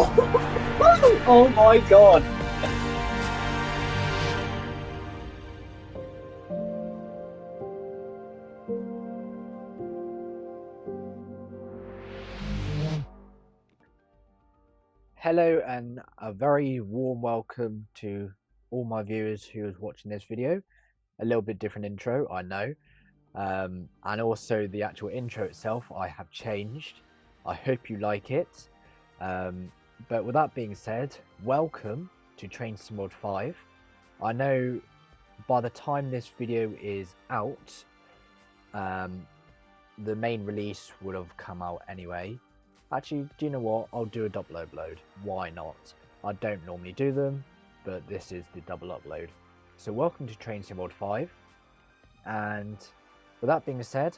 Oh my god! Hello and a very warm welcome to all my viewers who is watching this video. A little bit different intro, I know. And also the actual intro itself I have changed. I hope you like it. But with that being said, welcome to Trainspotting 5. I know by the time this video is out, the main release would have come out anyway. Actually, do you know what? I'll do a double upload. Why not? I don't normally do them, but this is the double upload. So welcome to Trainspotting 5. And with that being said,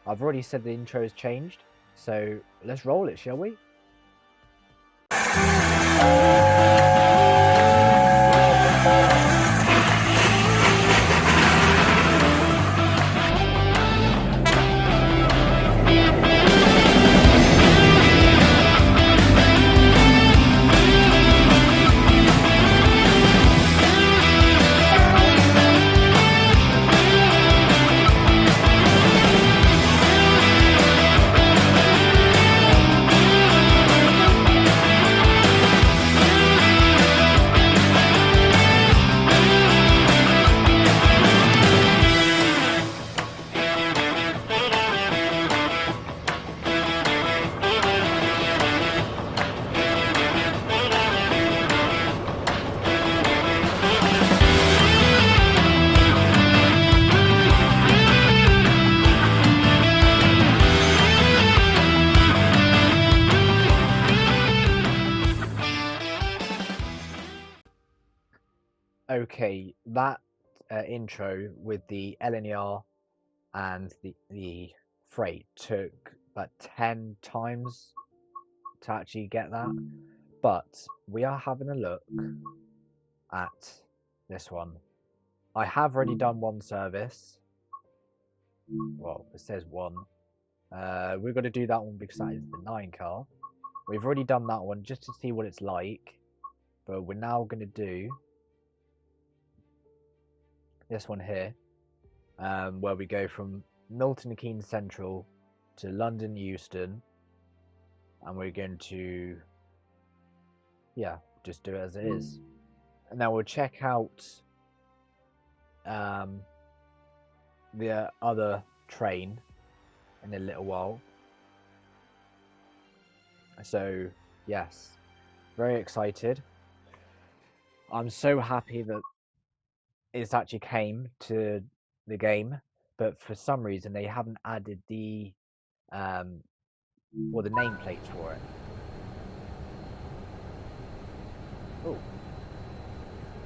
I've already said the intro has changed. So let's roll it, shall we? Okay, that intro with the LNER and the freight took about 10 times to actually get that. But we are having a look at this one. I have already done one service. Well, it says one. We're going to do that one because that is the 9 car. We've already done that one just to see what it's like. But we're now going to do this one here, where we go from Milton Keynes Central to London Euston, and we're going to, yeah, just do it as it is. And now we'll check out the other train in a little while. So yes, very excited. I'm so happy that it's actually came to the game, but for some reason they haven't added the the nameplates for it. Oh,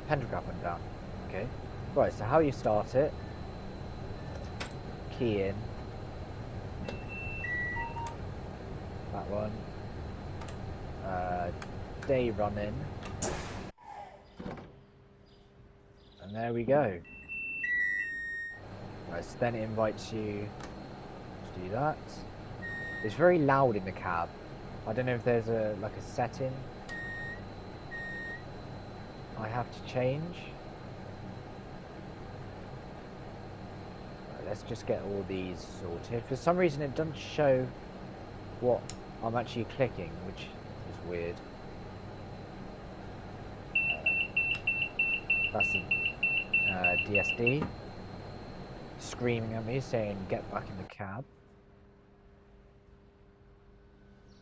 pentagram went down. Okay, right. So how you start it? Key in. That one. Day running. And there we go. Right, so then it invites you to do that. It's very loud in the cab. I don't know if there's a setting I have to change. Right, let's just get all these sorted. For some reason it doesn't show what I'm actually clicking, which is weird. That's the DSD screaming at me saying get back in the cab.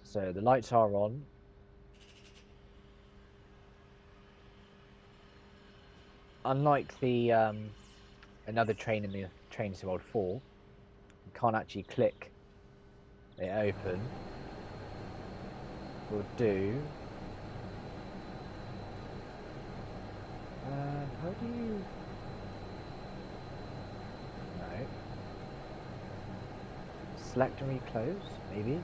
So the lights are on. Unlike the another train in the Trainspotting 4, you can't actually click it open. We'll do. How do you? No. Select and reclose, maybe.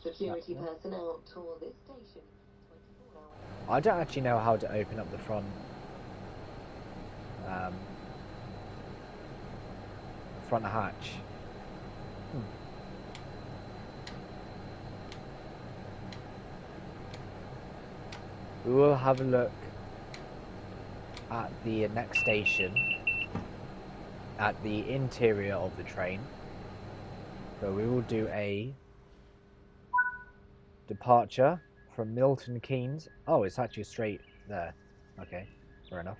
Security personnel tour this station 24 hours. I don't actually know how to open up the front hatch. We will have a look at the next station, at the interior of the train. So we will do a departure from Milton Keynes. Oh, it's actually straight there. Okay, fair enough.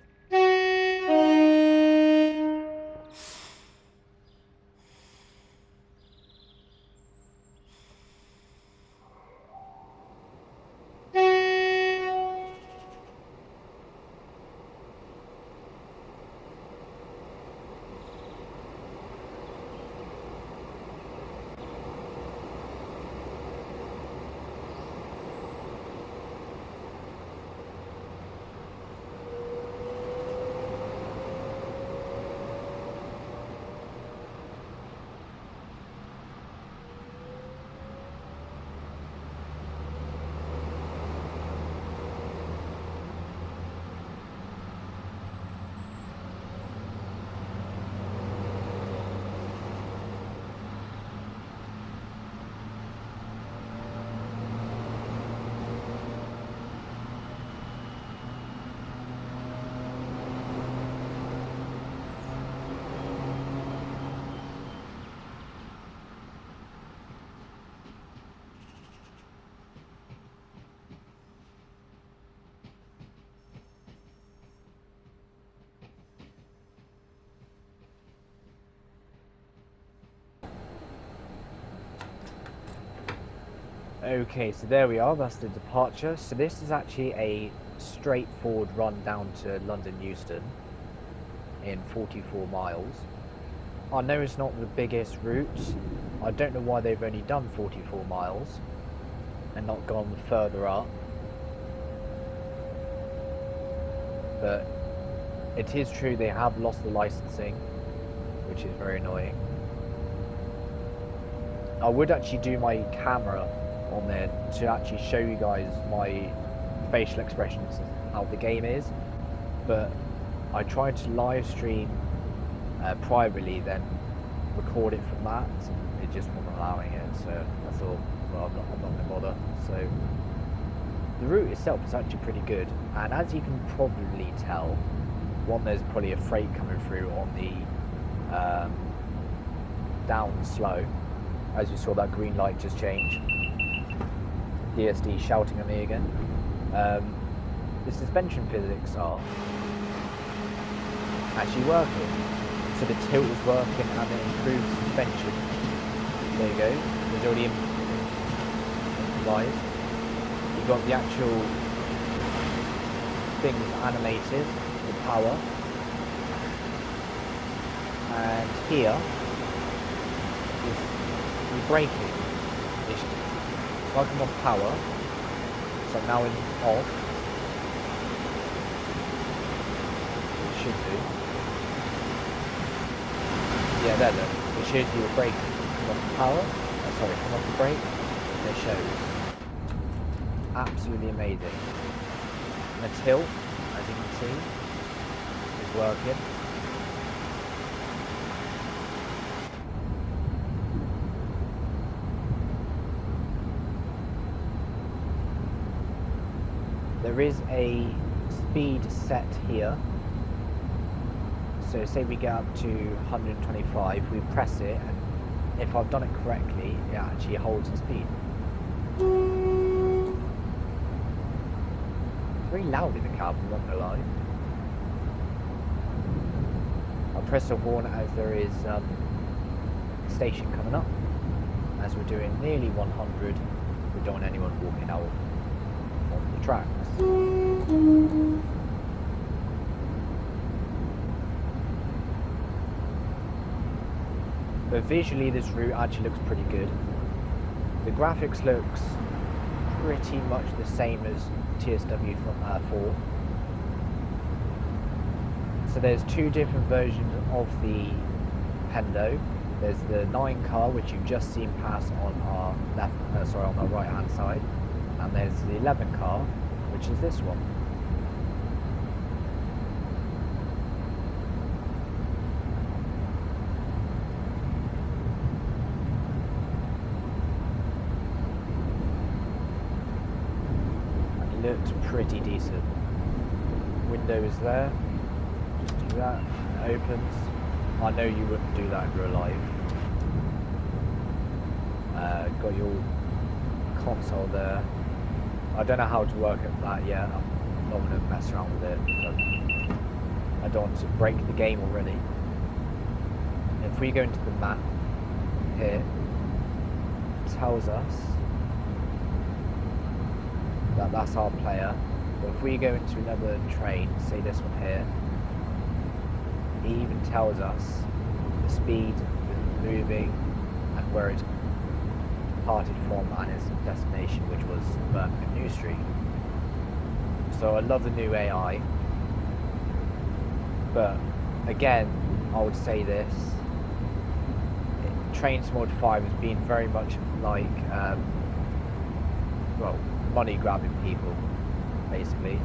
Okay, so there we are, that's the departure. So this is actually a straightforward run down to London Euston in 44 miles. I know it's not the biggest route. I don't know why they've only done 44 miles and not gone further up. But it is true they have lost the licensing, which is very annoying. I would actually do my camera on there to actually show you guys my facial expressions and how the game is, but I tried to live stream privately, then record it from that, and it just wasn't allowing it, so I thought, well, I'm not gonna bother. So the route itself is actually pretty good, and as you can probably tell, one, there's probably a freight coming through on the down slow. As you saw, that green light just changed. DSD shouting at me again. The suspension physics are actually working. So the tilt is working and it improves suspension. There you go. It's already improvised. You've got the actual things animated, the power. And here is the braking. If I come off power, so now in off, it should do. Yeah, there look, it shows you the braking. Come off the power, come off the brake, and it shows. Absolutely amazing. And the tilt, as you can see, is working. There is a speed set here. So say we get up to 125, we press it, and if I've done it correctly, it actually holds the speed. It's very loud in the cab, I'm not gonna lie. I'll press the horn as there is a station coming up. As we're doing nearly 100, we don't want anyone walking out on the tracks. But visually this route actually looks pretty good. The graphics looks pretty much the same as TSW 4. So there's two different versions of the Pendo. There's the 9 car, which you've just seen pass on our on our right hand side, and there's the 11 car, which is this one. looked pretty decent. Window is there. Just do that. It opens. I know you wouldn't do that in real life. Got your console there. I don't know how to work at that yet. I'm not going to mess around with it. I don't want to break the game already. If we go into the map here, it tells us that that's our player. But if we go into another train, say this one here, it even tells us the speed it's moving and where it's departed from and its destination, which was Birmingham New Street. So I love the new AI, but again, I would say this: Trainspotting 5 has been very much like, well, money grabbing people, basically,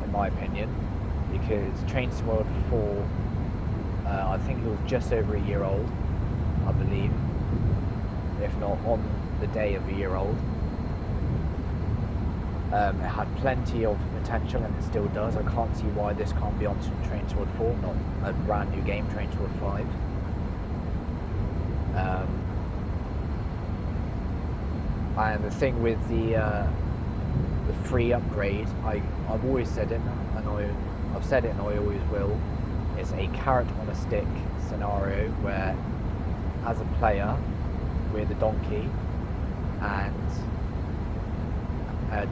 in my opinion, because Trainspotting 4, I think it was just over a year old, I believe, if not on the day of a year old. It had plenty of potential and it still does. I can't see why this can't be on Trainspotting 4, not a brand new game, Trainspotting 5. And the thing with the free upgrade, I've always said it, and I've said it and I always will, it's a carrot on a stick scenario where, as a player, we're the donkey, and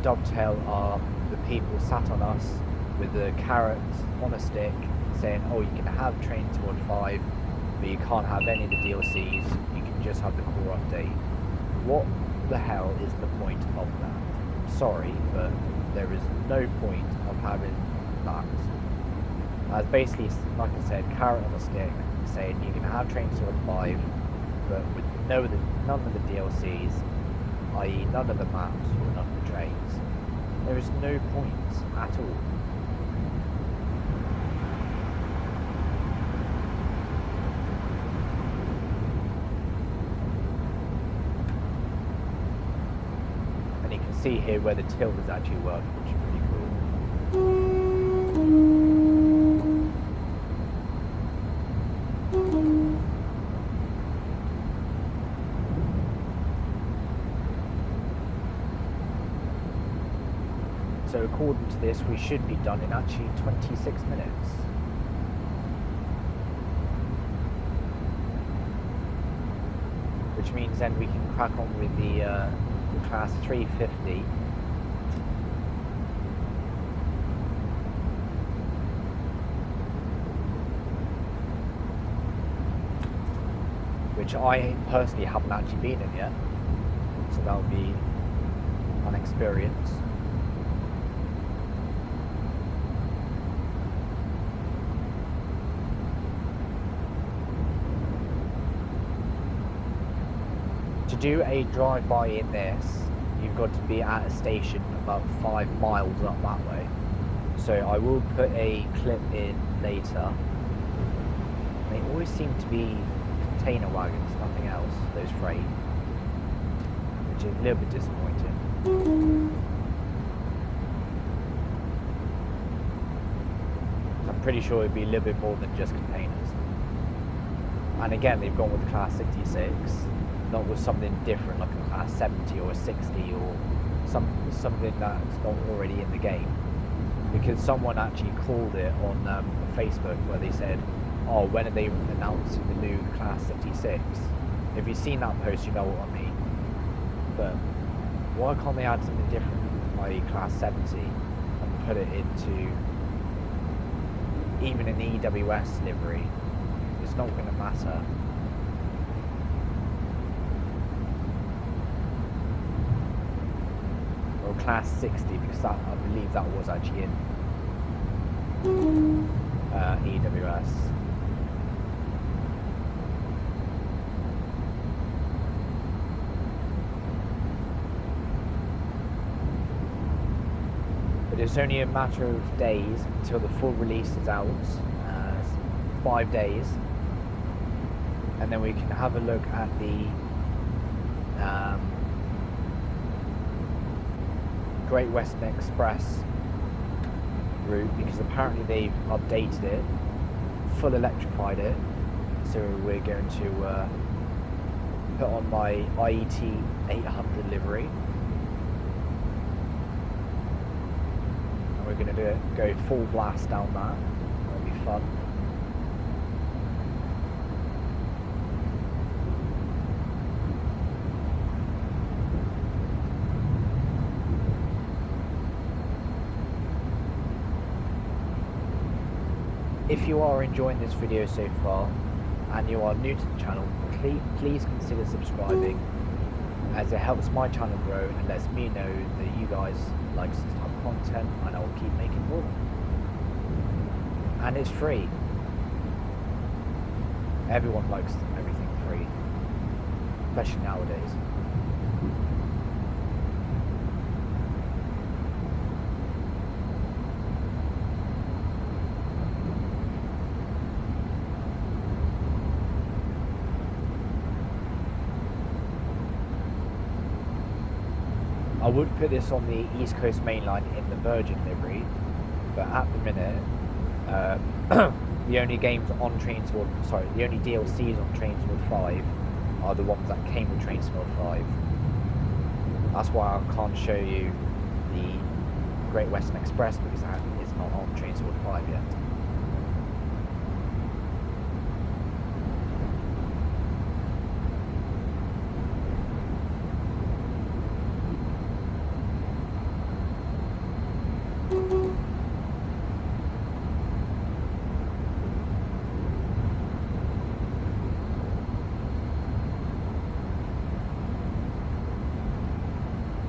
Dovetail are the people sat on us with the carrot on a stick saying, oh, you can have Trainspotting 5, but you can't have any of the DLCs, you can just have the core update. What the hell is the point of that? Sorry, but there is no point of having that. As basically, like I said, carrot on a stick saying you can have Trainspotting 5, but with none of the DLCs, i.e. none of the maps or none of the trains. There is no point at all. And you can see here where the tilt is actually working, which is pretty cool. So according to this, we should be done in actually 26 minutes. Which means then we can crack on with the class 350. Which I personally haven't actually been in yet. So that would be an experience. To do a drive-by in this, you've got to be at a station about 5 miles up that way. So I will put a clip in later. They always seem to be container wagons, nothing else, those freight. Which is a little bit disappointing. I'm pretty sure it'd be a little bit more than just containers. And again, they've gone with the class 66. Not with something different like a class 70 or a 60 or something that's not already in the game, because someone actually called it on Facebook where they said, oh, when are they announcing the new class 66? If you've seen that post, you know what I mean. But why can't they add something different like class 70 and put it into even an EWS livery? It's not going to matter. Class 60, because that, I believe that was actually in EWS. But it's only a matter of days until the full release is out, 5 days, and then we can have a look at the Great Western Express route, because apparently they've updated it, full electrified it. So we're going to put on my IET 800 livery, and we're going to go full blast down that. That'll be fun. If you are enjoying this video so far and you are new to the channel, please consider subscribing, as it helps my channel grow and lets me know that you guys like this type of content, and I will keep making more. And it's free. Everyone likes everything free, especially nowadays. I would put this on the East Coast Main Line in the Virgin livery, but at the minute, the only games on Trainspotting, sorry, the only DLCs on Trainspotting 5 are the ones that came with Trainspotting 5. That's why I can't show you the Great Western Express, because that is not on Trainspotting 5 yet.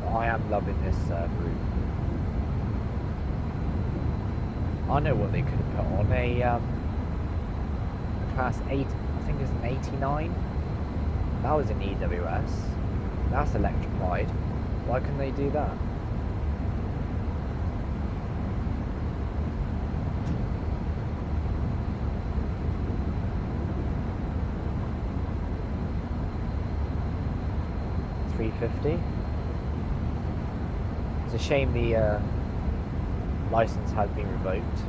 I am loving this route. I know what they could have put on a class 8, I think it's an 89. That was an EWS. That's electrified. Why couldn't they do that? $350. It's a shame the license has been revoked.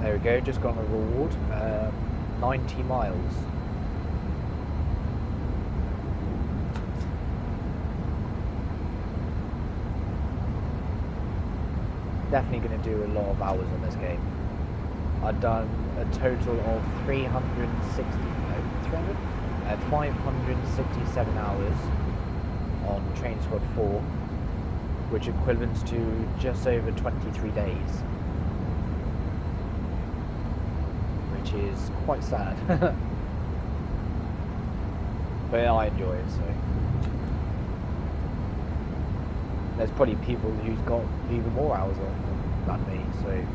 There we go, just got a reward, 90 miles. Definitely going to do a lot of hours on this game. I've done a total of 567 hours on Trainspotting 4, which equivalents to just over 23 days, which is quite sad. But yeah, I enjoy it, so. There's probably people who's got even more hours on than me, so.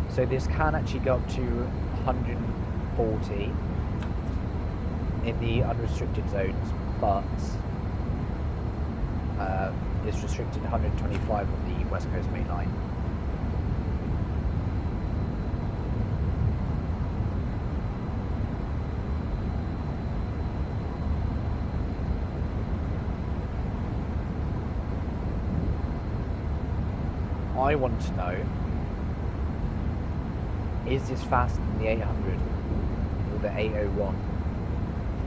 So this can actually go up to 140 in the unrestricted zones, but it's restricted 125 on the West Coast Main Line. I want to know, is this faster than the 800 or the 801,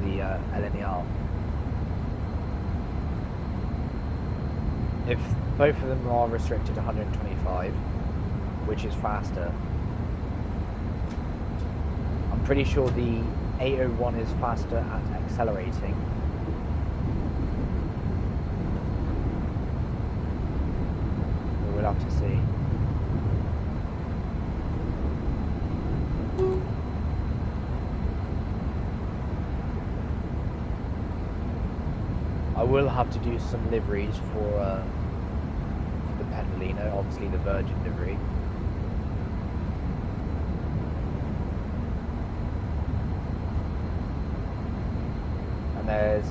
the LNER? If both of them are restricted to 125, which is faster, I'm pretty sure the 801 is faster at accelerating. We'll have to see. I will have to do some liveries for the Pendolino, obviously the Virgin livery. And there's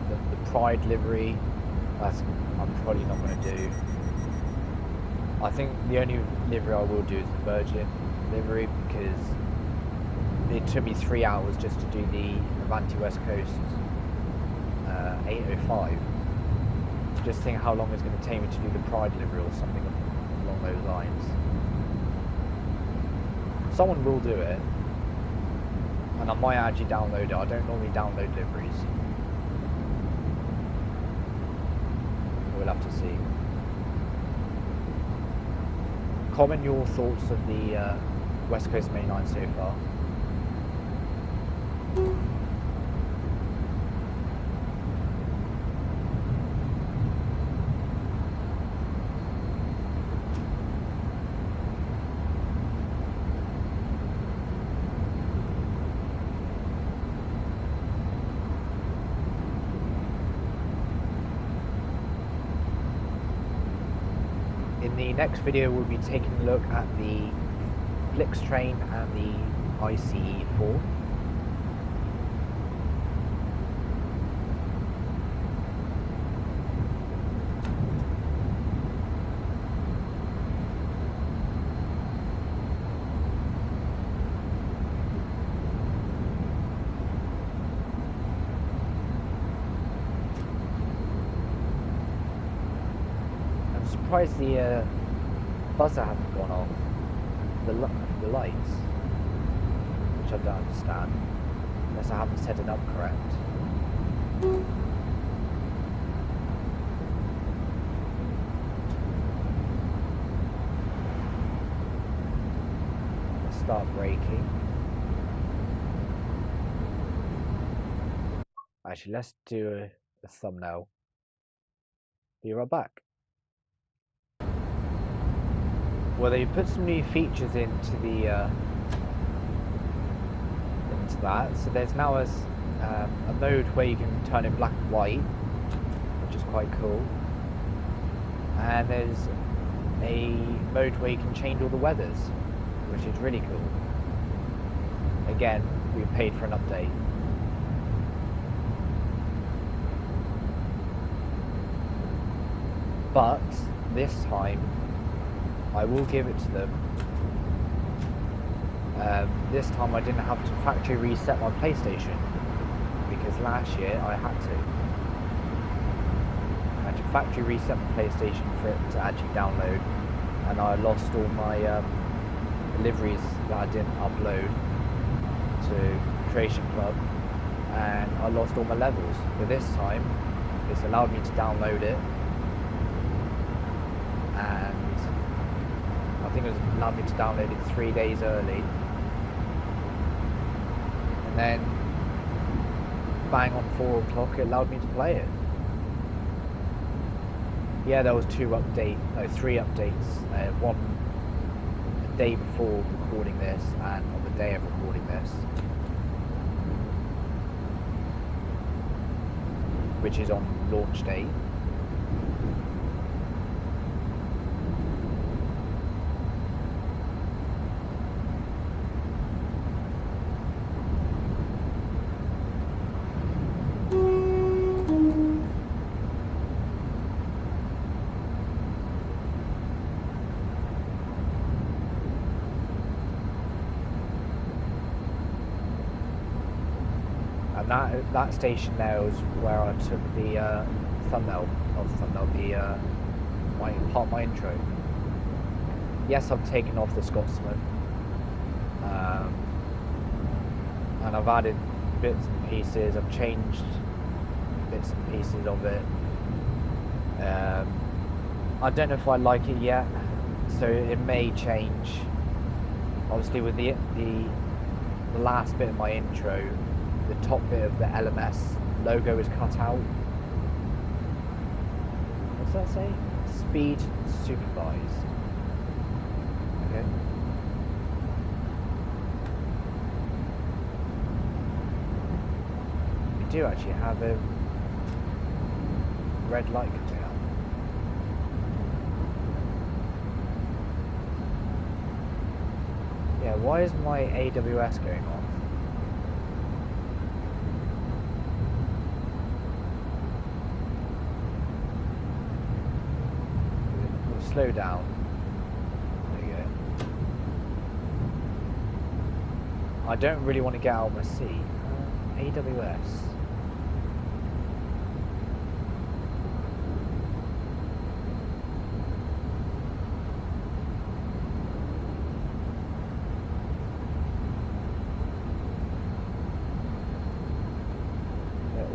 the Pride livery. That's I'm probably not going to do. I think the only livery I will do is the Virgin livery, because it took me 3 hours just to do the Avanti West Coast 805. Just think how long it's going to take me to do the Pride livery or something along those lines. Someone will do it, and I might actually download it. I don't normally download liveries. We'll have to see. Comment your thoughts of the West Coast Main Line so far. In the next video, we'll be taking a look at the Flix train and the ICE4. I'm surprised the buzzer hasn't gone off, the lights, which I don't understand, unless I haven't set it up correct. Let's start braking. Actually, let's do a thumbnail. Be right back. Well, they put some new features into that. So there's now a mode where you can turn it black and white, which is quite cool. And there's a mode where you can change all the weathers, which is really cool. Again, we paid for an update. But this time, I will give it to them. This time I didn't have to factory reset my PlayStation, because last year I had to. I had to factory reset my PlayStation for it to actually download, and I lost all my deliveries that I didn't upload to Creation Club, and I lost all my levels. But this time, it's allowed me to download it, and I think it allowed me to download it 3 days early, and then bang on 4 o'clock it allowed me to play it. Yeah, there was 3 updates, one the day before recording this and on the day of recording this, which is on launch date. And that station there was where I took the thumbnail, part of my intro. Yes, I've taken off the Scotsman, and I've added bits and pieces. I've changed bits and pieces of it. I don't know if I like it yet, so it may change. Obviously, with the last bit of my intro, the top bit of the LMS logo is cut out. What's that say? Speed supervised. Okay. We do actually have a red light coming up. Yeah, why is my AWS going off? We'll slow down. There you go. I don't really want to get out of my seat. AWS.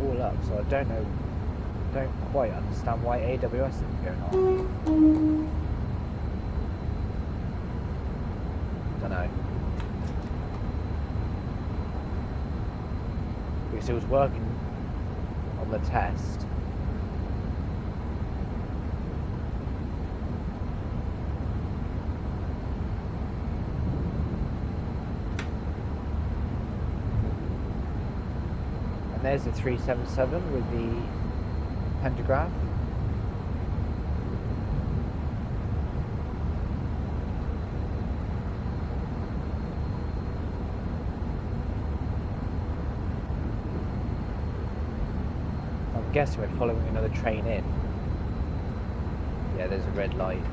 All up, so I don't quite understand why AWS isn't going on. Don't know. Because it was working on the test. There's the 377 with the pentagraph. I'm guessing we're following another train in. Yeah, there's a red light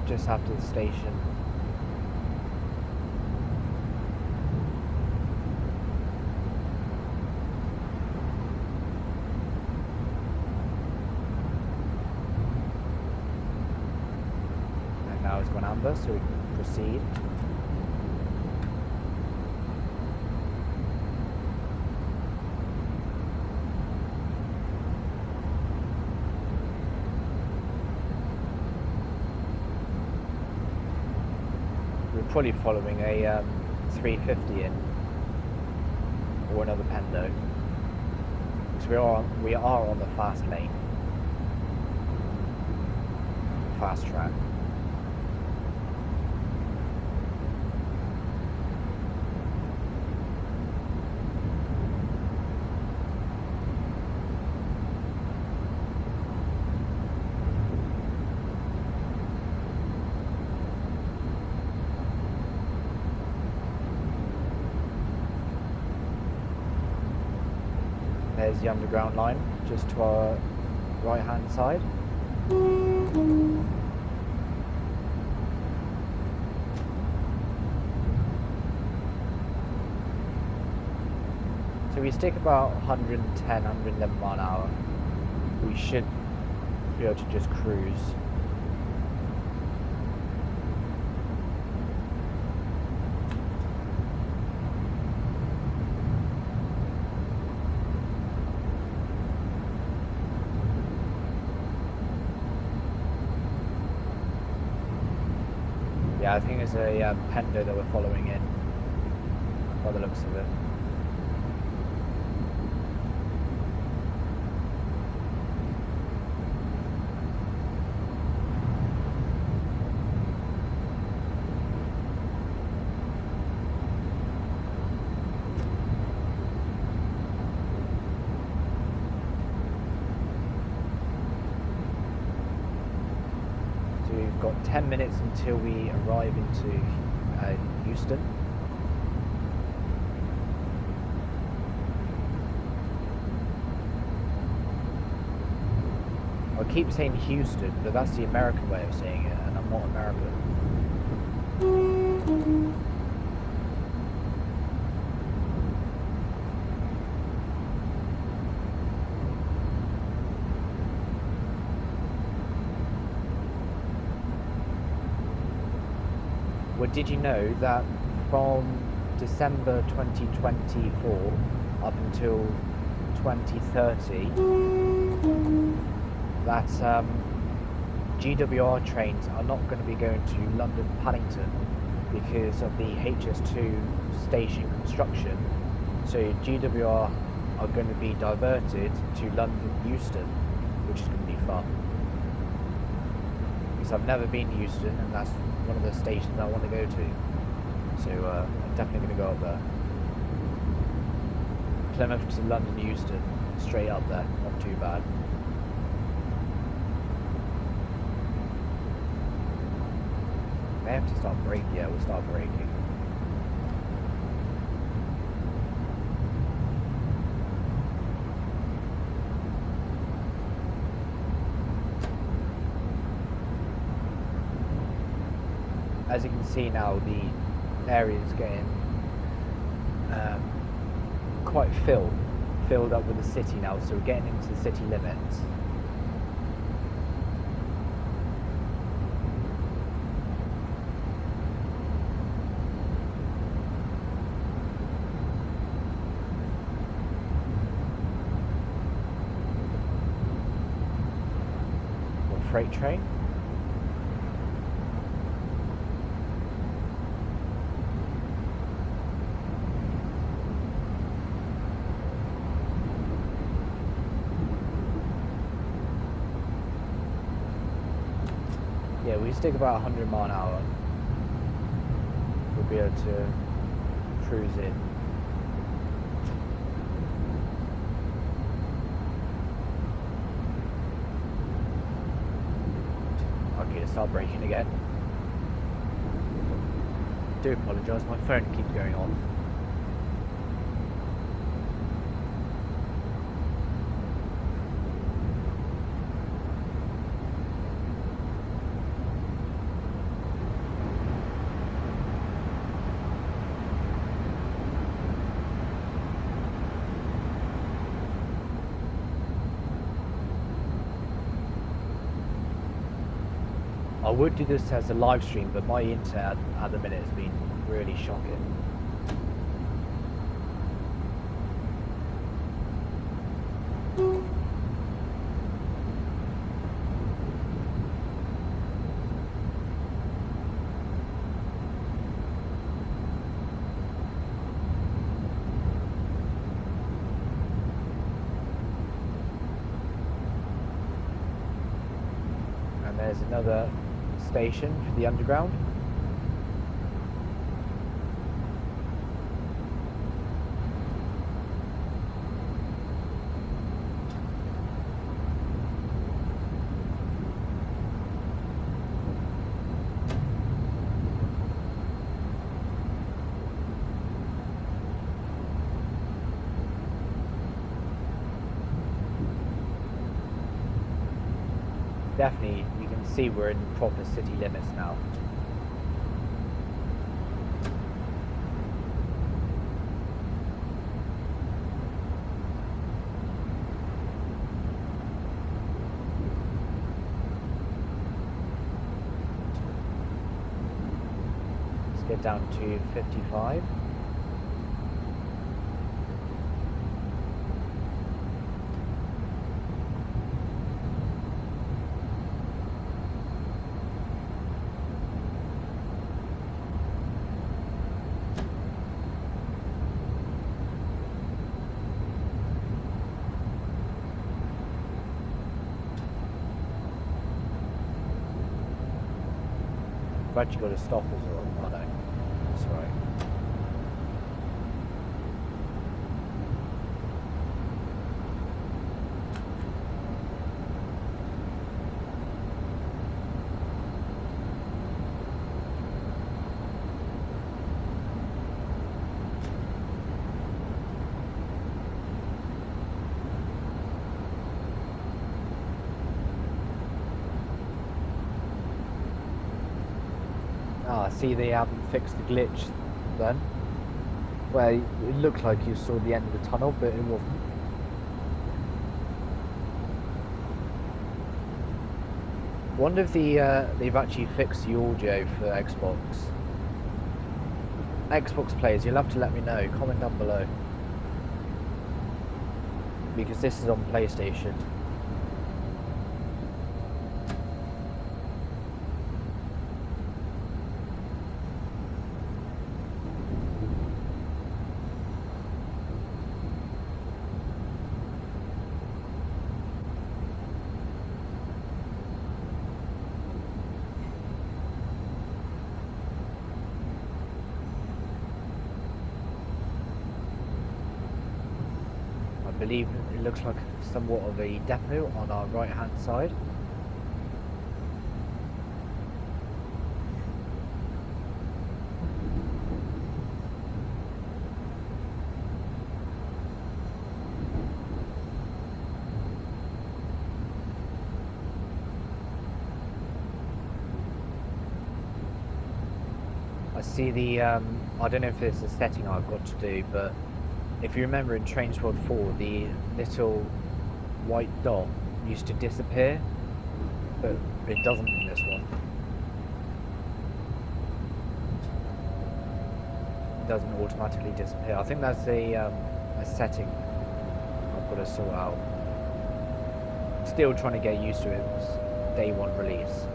just after the station. Now it's gone amber, so we can proceed. We're probably following a 350 in, or another Pendo, because we are on the fast lane, fast track. There's the underground line, just to our right hand side. So we stick about 110, 111 mile an hour. We should be able to just cruise. Yeah, I think there's a Pendo that we're following in, by the looks of it. So we've got 10 minutes until we arrive into Houston. I keep saying Houston, but that's the American way of saying it, and I'm not American. Well, did you know that from December 2024 up until 2030, that GWR trains are not going to be going to London Paddington because of the HS2 station construction. So GWR are going to be diverted to London Euston, which is going to be fun. Because I've never been to Euston, and that's one of the stations I want to go to. So I'm definitely going to go up there. Plymouth to London Euston, straight up there, not too bad. May have to start braking. Yeah, we'll start braking. As you can see now, the area is getting quite filled up with the city now, so we're getting into the city limits. Freight train. Yeah, we stick about 100 mile an hour. We'll be able to cruise in. Okay, start braking again. Do apologise, my phone keeps going on. I would do this as a live stream, but my internet at the minute has been really shocking. And there's another station for the underground. Definitely, you can see we're in proper city limits now. Let's get down to 55. I've actually got to stop as well. Oh no, that's right. Ah, see, they haven't fixed the glitch then. Where it looked like you saw the end of the tunnel, but it wasn't. Wonder if they've actually fixed the audio for Xbox. Xbox players, you'll have to let me know. Comment down below. Because this is on PlayStation. I believe it looks like somewhat of a depot on our right hand side. See the, I don't know if there's a setting I've got to do, but if you remember in Trainspotting 4, the little white dot used to disappear, but it doesn't in this one. It doesn't automatically disappear. I think that's a setting I've got to sort out. Still trying to get used to it. It's day one release.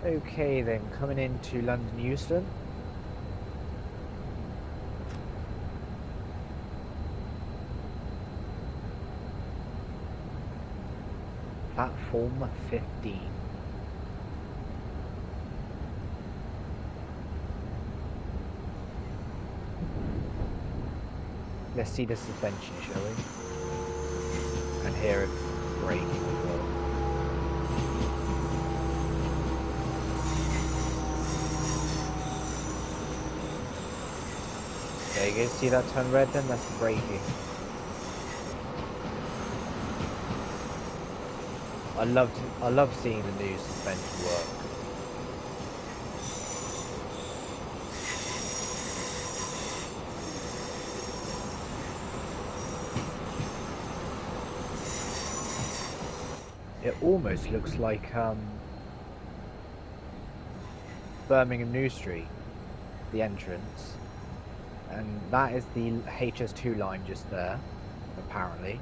Okay then, coming into London Euston. Platform 15. Let's see the suspension, shall we? And hear it braking as well. There you go, see that turn red then? That's the braking. I love seeing the new suspension work. It almost looks like Birmingham New Street, the entrance. And that is the HS2 line just there, apparently.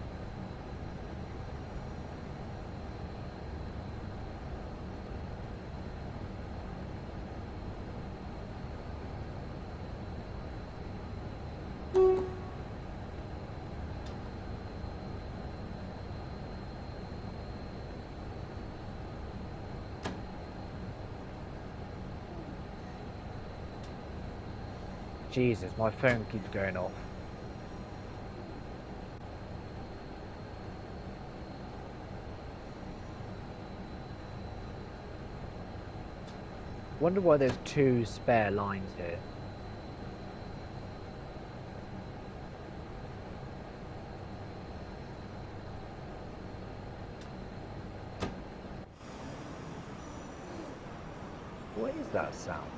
Jesus, my phone keeps going off. Wonder why there's two spare lines here. What is that sound?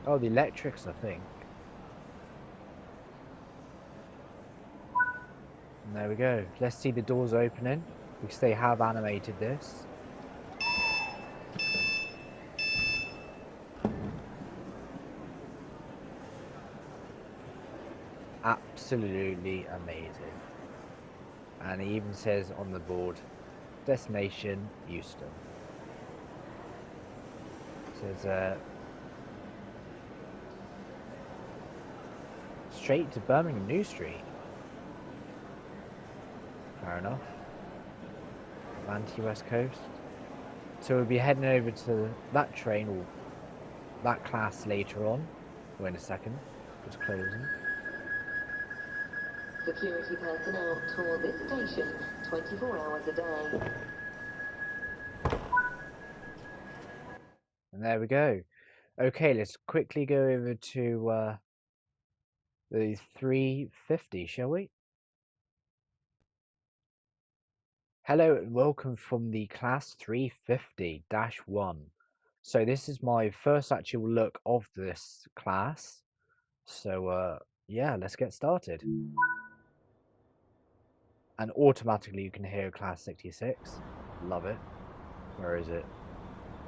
Oh, the electrics, I think. And there we go. Let's see the doors opening, because they have animated this. Absolutely amazing. And it even says on the board, destination Euston. It says straight to Birmingham New Street. Fair enough. Anti-West Coast. So we'll be heading over to that train or that class later on. Or in a second. Just closing. Security personnel tour this station 24 hours a day. And there we go. Okay, let's quickly go over to the 350, shall we? Hello and welcome from the class 350-1. So this is my first actual look of this class. So yeah, let's get started. And automatically you can hear class 66. Love it. Where is it?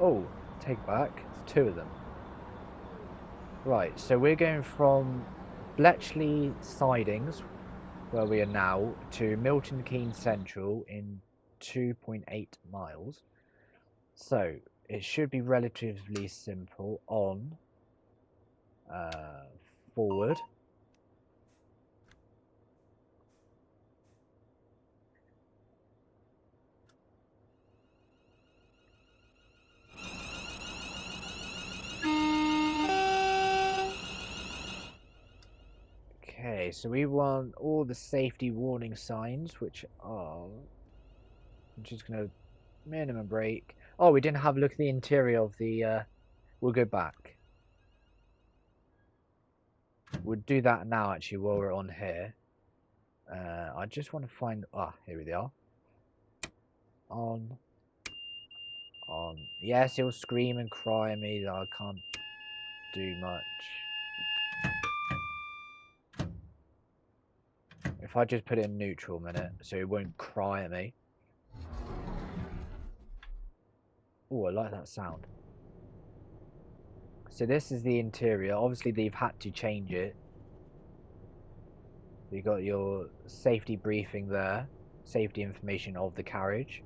Oh, take back. It's two of them. Right, so we're going from Bletchley Sidings, where we are now, to Milton Keynes Central in 2.8 miles. So it should be relatively simple on forward. Okay, so we want all the safety warning signs, which are... I'm just going to minimum break. Oh, we didn't have a look at the interior of the... We'll go back. We'll do that now, actually, while we're on here. I just want to find... Ah, here we are. On. Yes, he'll scream and cry at me that I can't do much. If I just put it in neutral a minute, so it won't cry at me. Oh, I like that sound. So this is the interior. Obviously, they've had to change it. You got your safety briefing there. Safety information of the carriage.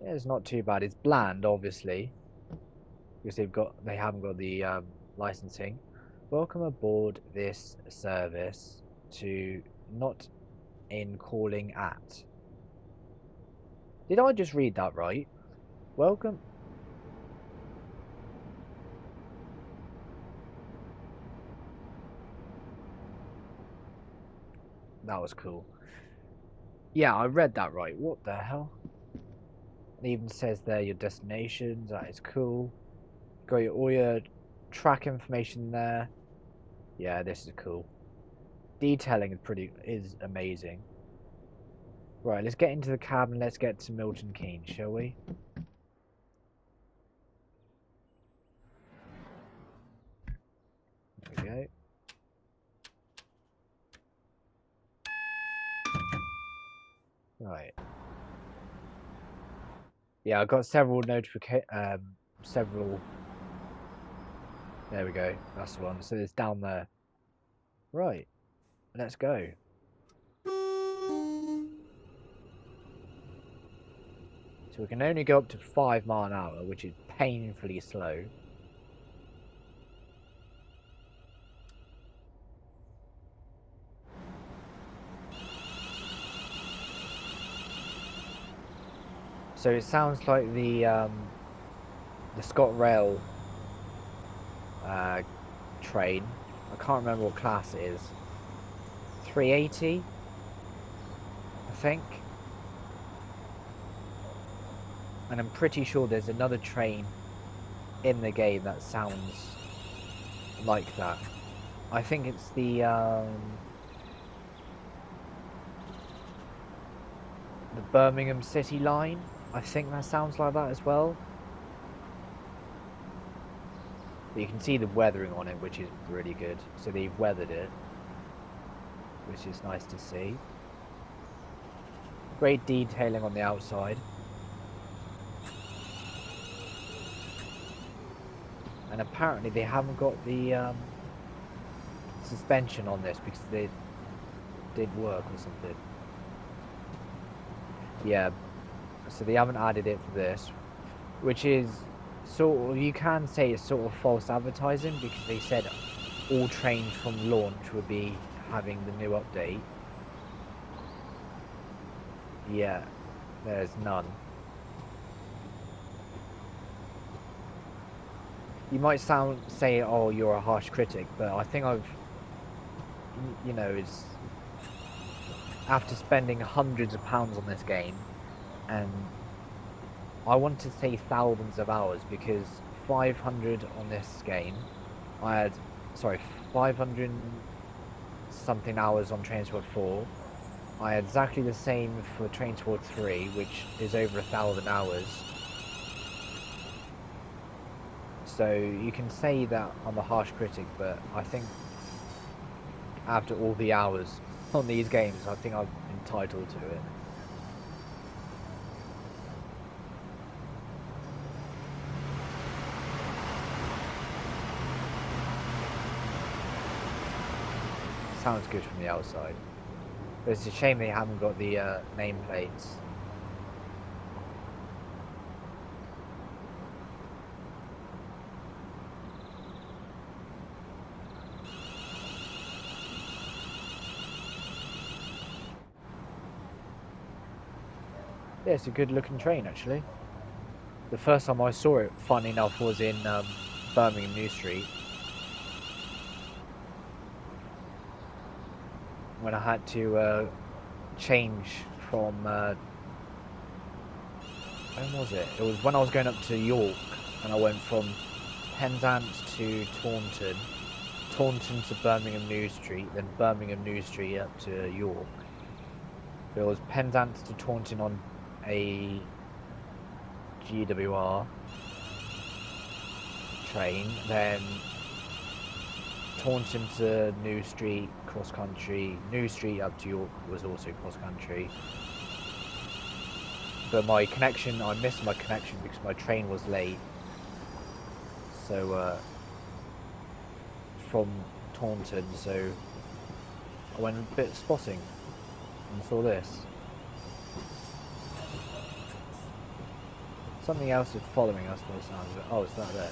Yeah, it's not too bad. It's bland, obviously, because they haven't got the licensing. Welcome aboard this service to not in calling at. Did I just read that right? Welcome. That was cool. Yeah, I read that right. What the hell? It even says there your destinations. That is cool. Got all your track information there. Yeah, this is cool. Detailing is amazing. Right, let's get into the cab and let's get to Milton Keynes, shall we? There we go. Right. Yeah, I got several several. There we go. That's the one. So it's down there. Right. Let's go. So we can only go up to 5 miles an hour, which is painfully slow. So it sounds like the ScotRail train. I can't remember what class it is. 380, I think. And I'm pretty sure there's another train in the game that sounds like that. I think it's the Birmingham City line. I think that sounds like that as well. But you can see the weathering on it, which is really good. So they've weathered it, which is nice to see. Great detailing on the outside. And apparently they haven't got the suspension on this because they did work or something. Yeah, so they haven't added it for this, which is sort of, you can say it's sort of false advertising because they said all trains from launch would be having the new update. Yeah, there's none. You might say, oh, you're a harsh critic, but I think it's after spending hundreds of pounds on this game, and I want to say thousands of hours, because 500 on this game, 500 something hours on Trainspot 4. I had exactly the same for Trainspot 3, which is over 1,000 hours. So you can say that I'm a harsh critic, but I think after all the hours on these games, I think I'm entitled to it. Sounds good from the outside. But it's a shame they haven't got the nameplates. Yeah, it's a good looking train actually. The first time I saw it, funny enough, was in Birmingham New Street. when I had to change from when was it? It was when I was going up to York, and I went from Penzance to Taunton, Taunton to Birmingham New Street, then Birmingham New Street up to York. It was Penzance to Taunton on a GWR train, then Taunton to New Street cross country, New Street up to York was also cross country. But my connection, I missed my connection because my train was late. So from Taunton, so I went a bit spotting and saw this. Something else is following us by the sounds of it. Oh, it's that there.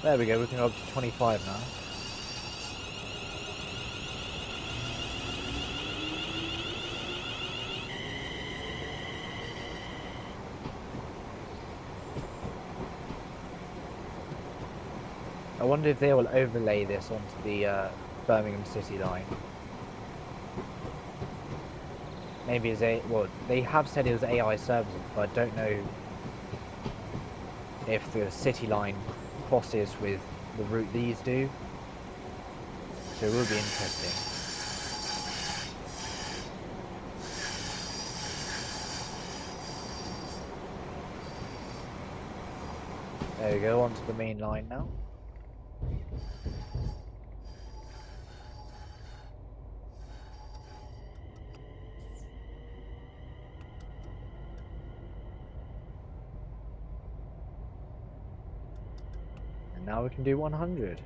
There we go, we can go up to 25 now. I wonder if they will overlay this onto the Birmingham City line. Maybe it's well, they have said it was AI services, but I don't know if the City line crosses with the route these do. So it will be interesting. There we go, onto the main line now. And now we can do 100.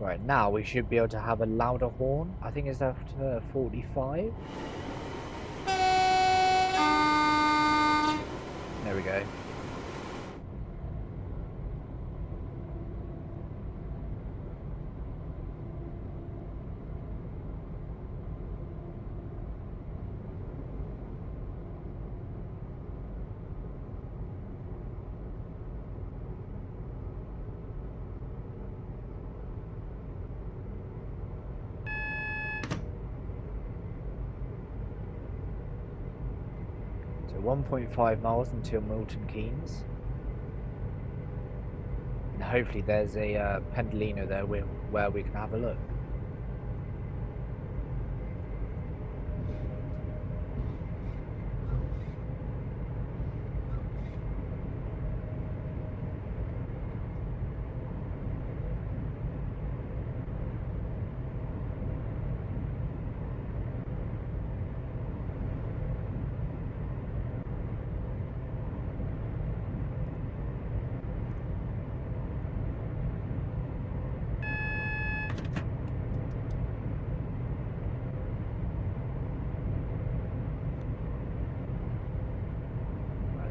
Right, now we should be able to have a louder horn. I think it's after 45. There we go. So 1.5 miles until Milton Keynes. And hopefully there's a Pendolino there where we can have a look.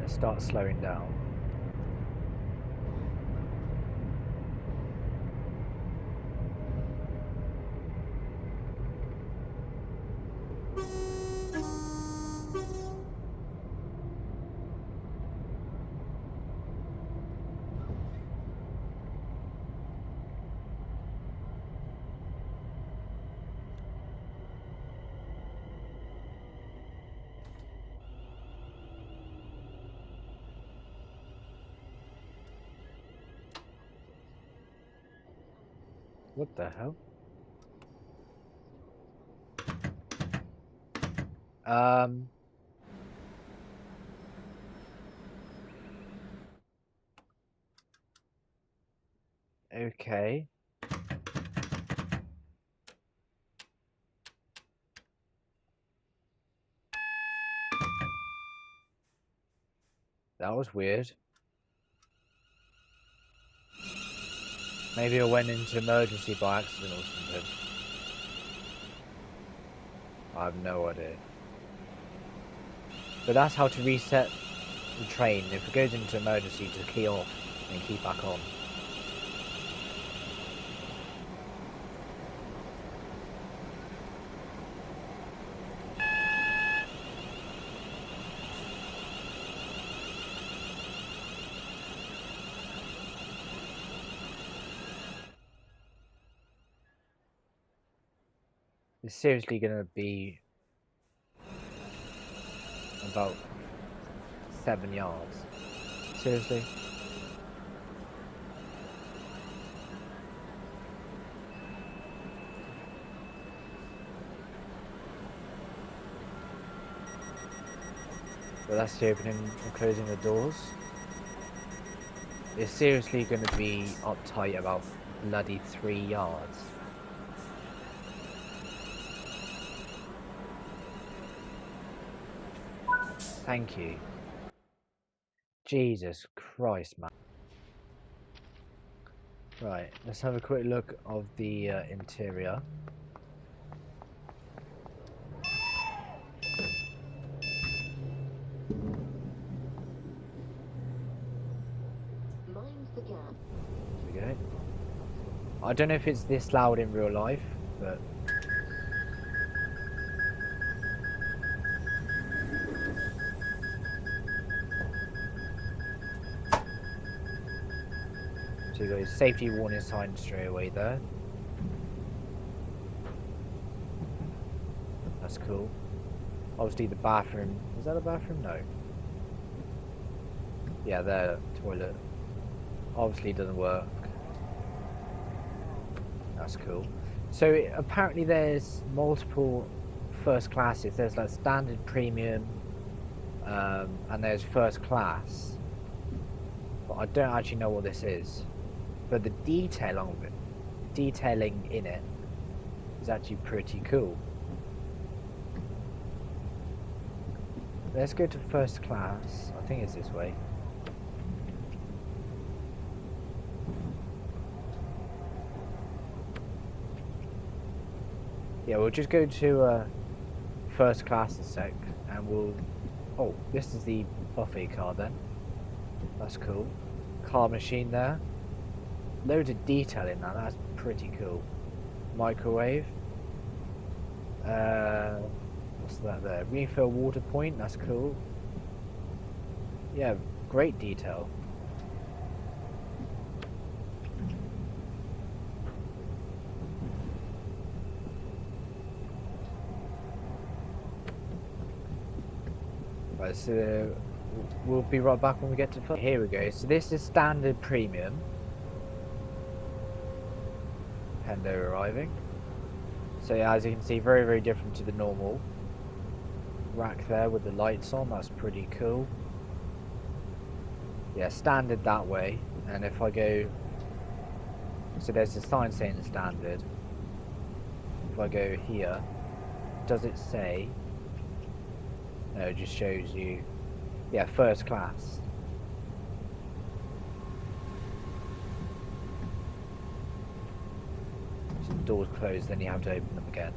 Start slowing down. What the hell? Okay. That was weird. Maybe I went into emergency by accident or something. I have no idea. But that's how to reset the train. If it goes into emergency, to key off and key back on. It's seriously going to be about 7 yards. Seriously? But that's the opening and closing the doors. It's seriously going to be uptight about bloody 3 yards. Thank you. Jesus Christ, man. Right, let's have a quick look of the interior. Mind the gap. There we go. I don't know if it's this loud in real life, but so you got your safety warning sign straight away there. That's cool. Obviously the bathroom, is that a bathroom? No. Yeah, there, toilet. Obviously doesn't work. That's cool. So apparently there's multiple first classes. There's like standard, premium, and there's first class. But I don't actually know what this is. But the detailing in it is actually pretty cool. Let's go to first class. I think it's this way. Yeah, we'll just go to first class a sec, and we'll... Oh, this is the buffet car then. That's cool. Car machine there. Loads of detail in that, that's pretty cool. Microwave. What's that there? Refill water point, that's cool. Yeah, great detail. Right, so we'll be right back when we get to first. Here we go. So this is standard premium. Pendo arriving. So yeah, as you can see, very, very different to the normal rack there with the lights on. That's pretty cool. Yeah, standard that way. And if I go, so there's a sign saying standard. If I go here, does it say? No, it just shows you, yeah, first class. So the doors closed, then you have to open them again.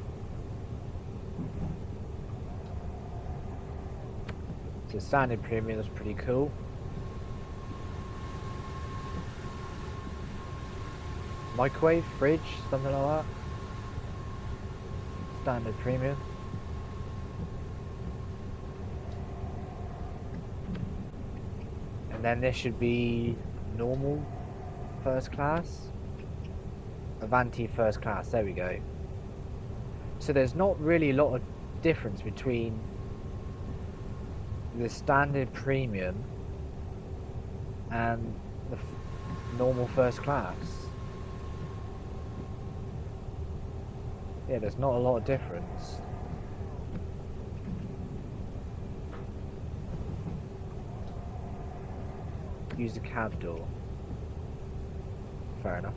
So standard premium is pretty cool. Microwave, fridge, something like that. Standard premium. And then this should be normal first class. Avanti first class, there we go. So there's not really a lot of difference between the standard premium and the normal first class. Yeah, there's not a lot of difference. Use the cab door. Fair enough.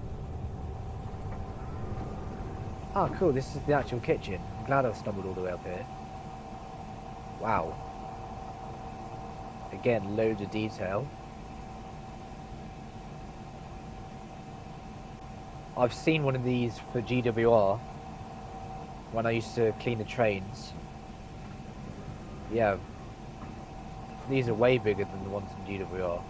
Ah, cool, this is the actual kitchen. I'm glad I've stumbled all the way up here. Wow. Again, loads of detail. I've seen one of these for GWR when I used to clean the trains. Yeah, these are way bigger than the ones in GWR.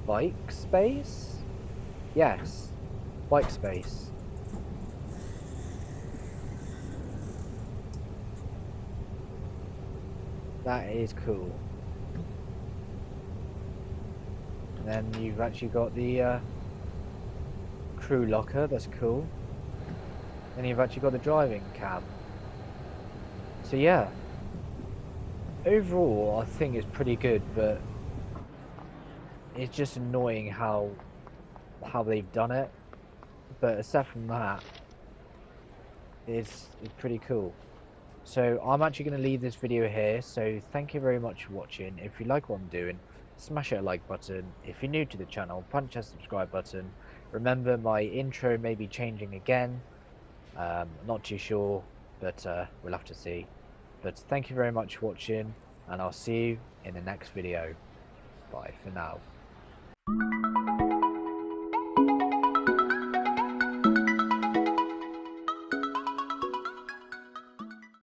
Bike space? Yes, bike space. That is cool. And then you've actually got the crew locker, that's cool. And you've actually got the driving cam. So yeah, overall I think it's pretty good, but it's just annoying how they've done it. But aside from that, it's pretty cool. So I'm actually going to leave this video here. So thank you very much for watching. If you like what I'm doing, smash that like button. If you're new to the channel, punch that subscribe button. Remember, my intro may be changing again. Not too sure, but we'll have to see. But thank you very much for watching, and I'll see you in the next video. Bye for now.